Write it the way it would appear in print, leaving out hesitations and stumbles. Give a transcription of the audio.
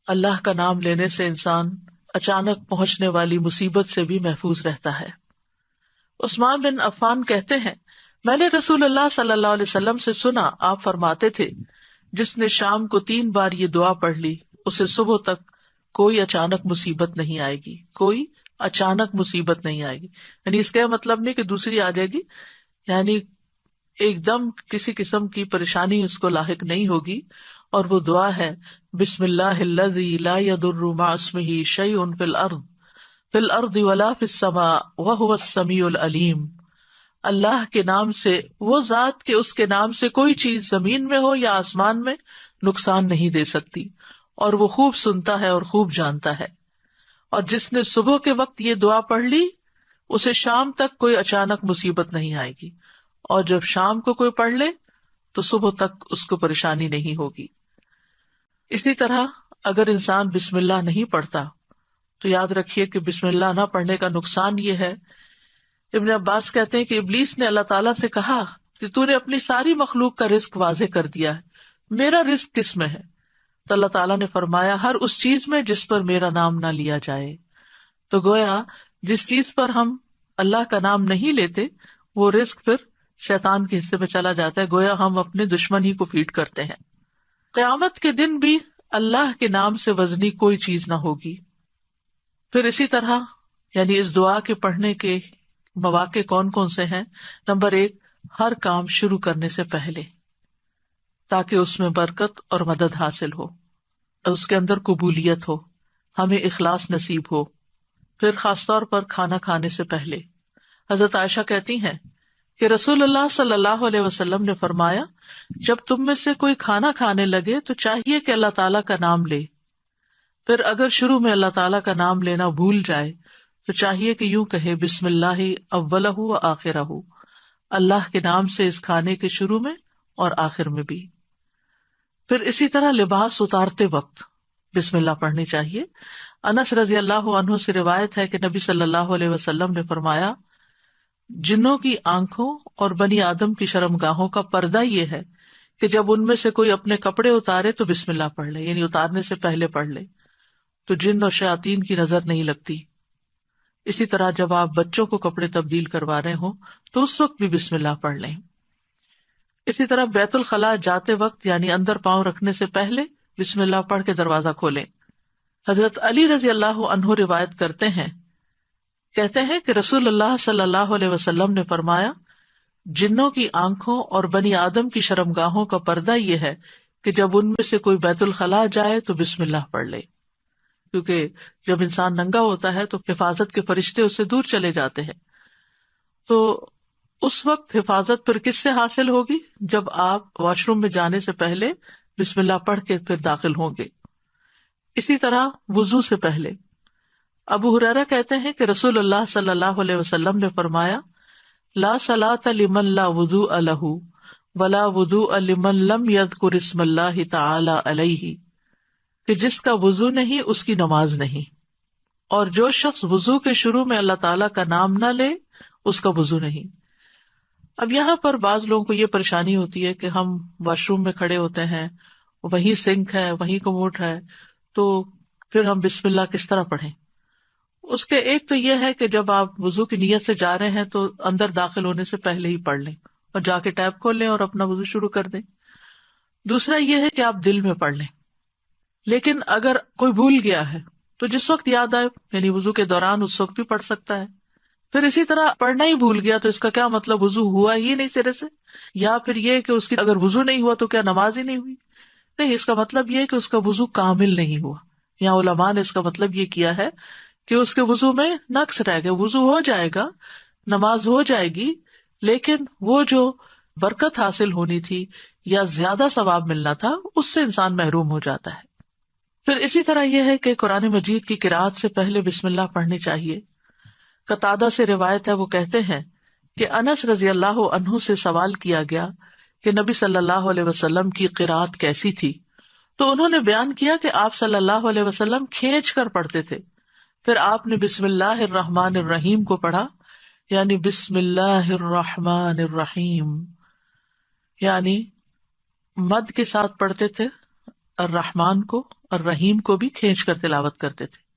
اللہ کا نام لینے سے انسان اچانک پہنچنے والی مصیبت سے بھی محفوظ رہتا ہے۔ عثمان بن عفان کہتے ہیں، میں نے رسول اللہ صلی اللہ علیہ وسلم سے سنا، آپ فرماتے تھے، جس نے شام کو 3 بار یہ دعا پڑھ لی اسے صبح تک کوئی اچانک مصیبت نہیں آئے گی، کوئی اچانک مصیبت نہیں آئے گی۔ یعنی اس کا مطلب نہیں کہ دوسری آ جائے گی، یعنی ایک دم کسی قسم کی پریشانی اس کو لاحق نہیں ہوگی۔ اور وہ دعا ہے، بسم اللہ الذی لا یضر مع اسمہ شیء فی الارض ولا فی السماء وہو السمیع العلیم۔ اللہ کے نام سے، وہ ذات کہ اس کے نام سے کوئی چیز زمین میں ہو یا آسمان میں نقصان نہیں دے سکتی، اور وہ خوب سنتا ہے اور خوب جانتا ہے۔ اور جس نے صبح کے وقت یہ دعا پڑھ لی اسے شام تک کوئی اچانک مصیبت نہیں آئے گی، اور جب شام کو کوئی پڑھ لے تو صبح تک اس کو پریشانی نہیں ہوگی۔ اسی طرح اگر انسان بسم اللہ نہیں پڑھتا تو یاد رکھیے کہ بسم اللہ نہ پڑھنے کا نقصان یہ ہے، ابن عباس کہتے ہیں کہ ابلیس نے اللہ تعالیٰ سے کہا کہ تو نے اپنی ساری مخلوق کا رزق واضح کر دیا ہے، میرا رزق کس میں ہے؟ تو اللہ تعالیٰ نے فرمایا، ہر اس چیز میں جس پر میرا نام نہ لیا جائے۔ تو گویا جس چیز پر ہم اللہ کا نام نہیں لیتے وہ رزق پھر شیطان کے حصے میں چلا جاتا ہے، گویا ہم اپنے دشمن ہی کو فیڈ کرتے ہیں۔ قیامت کے دن بھی اللہ کے نام سے وزنی کوئی چیز نہ ہوگی۔ پھر اسی طرح یعنی اس دعا کے پڑھنے کے مواقع کون کون سے ہیں؟ نمبر 1، ہر کام شروع کرنے سے پہلے، تاکہ اس میں برکت اور مدد حاصل ہو، اس کے اندر قبولیت ہو، ہمیں اخلاص نصیب ہو۔ پھر خاص طور پر کھانا کھانے سے پہلے حضرت عائشہ کہتی ہیں کہ رسول اللہ صلی اللہ علیہ وسلم نے فرمایا، جب تم میں سے کوئی کھانا کھانے لگے تو چاہیے کہ اللہ تعالیٰ کا نام لے، پھر اگر شروع میں اللہ تعالیٰ کا نام لینا بھول جائے تو چاہیے کہ یوں کہے، بسم اللہ اولہ و آخرہ، اللہ کے نام سے اس کھانے کے شروع میں اور آخر میں بھی۔ پھر اسی طرح لباس اتارتے وقت بسم اللہ پڑھنی چاہیے۔ انس رضی اللہ عنہ سے روایت ہے کہ نبی صلی اللہ علیہ وسلم نے فرمایا، جنوں کی آنکھوں اور بنی آدم کی شرمگاہوں کا پردہ یہ ہے کہ جب ان میں سے کوئی اپنے کپڑے اتارے تو بسم اللہ پڑھ لے، یعنی اتارنے سے پہلے پڑھ لے، تو جن اور شیاطین کی نظر نہیں لگتی۔ اسی طرح جب آپ بچوں کو کپڑے تبدیل کروا رہے ہوں تو اس وقت بھی بسم اللہ پڑھ لیں۔ اسی طرح بیت الخلاء جاتے وقت یعنی اندر پاؤں رکھنے سے پہلے بسم اللہ پڑھ کے دروازہ کھولیں۔ حضرت علی رضی اللہ عنہ روایت کرتے ہیں، کہتے ہیں کہ رسول اللہ صلی اللہ علیہ وسلم نے فرمایا، جنوں کی آنکھوں اور بنی آدم کی شرمگاہوں کا پردہ یہ ہے کہ جب ان میں سے کوئی بیت الخلاء جائے تو بسم اللہ پڑھ لے، کیونکہ جب انسان ننگا ہوتا ہے تو حفاظت کے فرشتے اس سے دور چلے جاتے ہیں۔ تو اس وقت حفاظت پھر کس سے حاصل ہوگی؟ جب آپ واش روم میں جانے سے پہلے بسم اللہ پڑھ کے پھر داخل ہوں گے۔ اسی طرح وضو سے پہلے ابو ہریرہ کہتے ہیں کہ رسول اللہ صلی اللہ علیہ وسلم نے فرمایا، لا صلاۃ لمن لا وضوء لہ ولا وضوء لمن لم یذکر اسم اللہ تعالی علیہ، کہ جس کا وضو نہیں اس کی نماز نہیں، اور جو شخص وضو کے شروع میں اللہ تعالیٰ کا نام نہ لے اس کا وضو نہیں۔ اب یہاں پر بعض لوگوں کو یہ پریشانی ہوتی ہے کہ ہم واش روم میں کھڑے ہوتے ہیں، وہیں سنک ہے، وہیں کموڈ ہے، تو پھر ہم بسم اللہ کس طرح پڑھیں؟ اس کے ایک تو یہ ہے کہ جب آپ وضو کی نیت سے جا رہے ہیں تو اندر داخل ہونے سے پہلے ہی پڑھ لیں اور جا کے ٹیپ کھول لیں اور اپنا وضو شروع کر دیں۔ دوسرا یہ ہے کہ آپ دل میں پڑھ لیں، لیکن اگر کوئی بھول گیا ہے تو جس وقت یاد آئے، یعنی وضو کے دوران اس وقت بھی پڑھ سکتا ہے۔ پھر اسی طرح پڑھنا ہی بھول گیا تو اس کا کیا مطلب وضو ہوا ہی نہیں سرے سے، یا پھر یہ کہ اس کی اگر وضو نہیں ہوا تو کیا نماز ہی نہیں ہوئی؟ نہیں، اس کا مطلب یہ ہے کہ اس کا وضو کامل نہیں ہوا۔ یہاں علماء نے اس کا مطلب یہ کیا ہے کہ اس کے وضو میں نقص رہ گیا، وضو ہو جائے گا، نماز ہو جائے گی، لیکن وہ جو برکت حاصل ہونی تھی یا زیادہ ثواب ملنا تھا اس سے انسان محروم ہو جاتا ہے۔ پھر اسی طرح یہ ہے کہ قرآن مجید کی قرأت سے پہلے بسم اللہ پڑھنی چاہیے۔ قتادہ سے روایت ہے، وہ کہتے ہیں کہ انس رضی اللہ عنہ سے سوال کیا گیا کہ نبی صلی اللہ علیہ وسلم کی قرأت کیسی تھی، تو انہوں نے بیان کیا کہ آپ صلی اللہ علیہ وسلم کھینچ کر پڑھتے تھے، پھر آپ نے بسم اللہ الرحمن الرحیم کو پڑھا، یعنی بسم اللہ الرحمن الرحیم، یعنی مد کے ساتھ پڑھتے تھے، الرحمان کو اور رحیم کو بھی کھینچ کر تلاوت کرتے تھے.